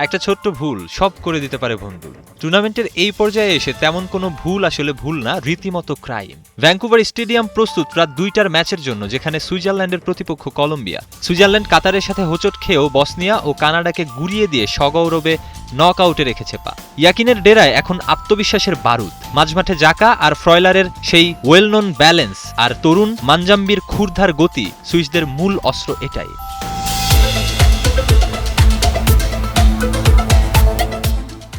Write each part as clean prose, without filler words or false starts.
একটা ছোট্ট ভুল সব করে দিতে পারে ভন্ডুল। টুর্নামেন্টের এই পর্যায়ে এসে তেমন কোনো ভুল আসলে ভুল না, রীতিমতো ক্রাইম। ভ্যাঙ্কুভার স্টেডিয়াম প্রস্তুত রাত 2টার ম্যাচের জন্য, যেখানে সুইজারল্যান্ডের প্রতিপক্ষ কলম্বিয়া। সুইজারল্যান্ড কাতারের সাথে হোঁচট খেয়েও বসনিয়া ও কানাডাকে গুড়িয়ে দিয়ে সগৌরবে নক আউটে রেখেছে পা। ইয়াকিনের ডেরায় এখন আত্মবিশ্বাসের বারুদ। মাঝমাঠে জাকা আর ফ্রয়লারের সেই ওয়েল নোন ব্যালেন্স আর তরুণ মানজাম্বির ক্ষুরধার গতি সুইসদের মূল অস্ত্র এটাই।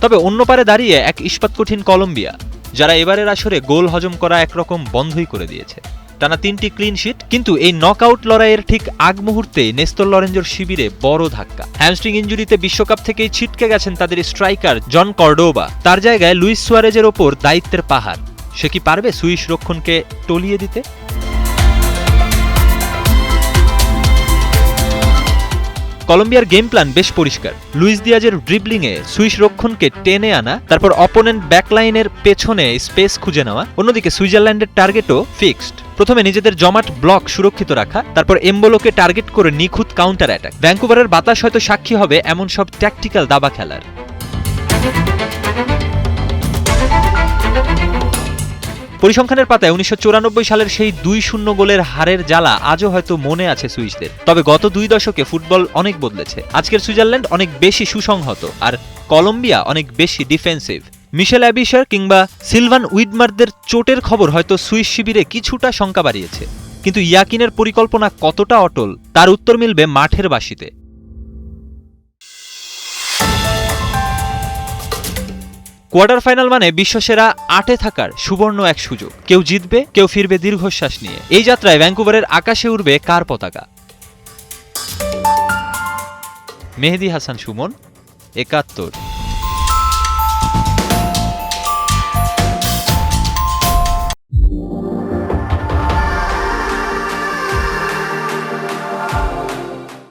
তবে অন্য পারে দাঁড়িয়ে এক ইস্পাত কঠিন কলম্বিয়া, যারা এবারের আসরে গোল হজম করা একরকম বন্ধই করে দিয়েছে। টানা 3টি ক্লিন শিট, কিন্তু এই নকআউট লড়াইয়ের ঠিক আগ মুহূর্তে নেস্তর লরেঞ্জোর শিবিরে বড় ধাক্কা। হ্যামস্ট্রিং ইনজুরিতে বিশ্বকাপ থেকেই ছিটকে গেছেন তাদের স্ট্রাইকার জন কর্ডোবা। তার জায়গায় লুইস সুয়ারেজের ওপর দায়িত্বের পাহাড়। সে কি পারবে সুইস রক্ষণকে টলিয়ে দিতে? কলম্বিয়ার গেম প্ল্যান বেশ পরিষ্কার। লুইস দিয়াজের ড্রিবলিংয়ে সুইস রক্ষণকে টেনে আনা, তারপর অপোনেন্ট ব্যাকলাইনের পেছনে স্পেস খুঁজে নেওয়া। অন্যদিকে সুইজারল্যান্ডের টার্গেটও ফিক্সড। প্রথমে নিজেদের জমাট ব্লক সুরক্ষিত রাখা, তারপর এমবোলোকে টার্গেট করে নিখুঁত কাউন্টার অ্যাটাক। ভ্যাঙ্কুভারের বাতাস হয়তো সাক্ষী হবে এমন সব ট্যাকটিক্যাল দাবা খেলার। পরিসংখ্যানের পাতায় 1994 সালের সেই 2-0 গোলের হারের জ্বালা আজও হয়তো মনে আছে সুইসদের। তবে গত 2 দশকে ফুটবল অনেক বদলেছে। আজকের সুইজারল্যান্ড অনেক বেশি সুসংহত, আর কলম্বিয়া অনেক বেশি ডিফেন্সিভ। মিশেল অ্যাবিশার কিংবা সিলভান উইডমারদের চোটের খবর হয়তো সুইস শিবিরে কিছুটা শঙ্কা বাড়িয়েছে, কিন্তু ইয়াকিনের পরিকল্পনা কতটা অটল তার উত্তর মিলবে মাঠের বাসিতে। কোয়ার্টার ফাইনাল মানে বিশ্বসেরা 8-এ থাকার সুবর্ণ এক সুযোগ। কেউ জিতবে, কেউ ফিরবে দীর্ঘশ্বাস নিয়ে। এই যাত্রায় ভ্যাঙ্কুভারের আকাশে উড়বে কার পতাকা? মেহেদী হাসান সুমন, 71।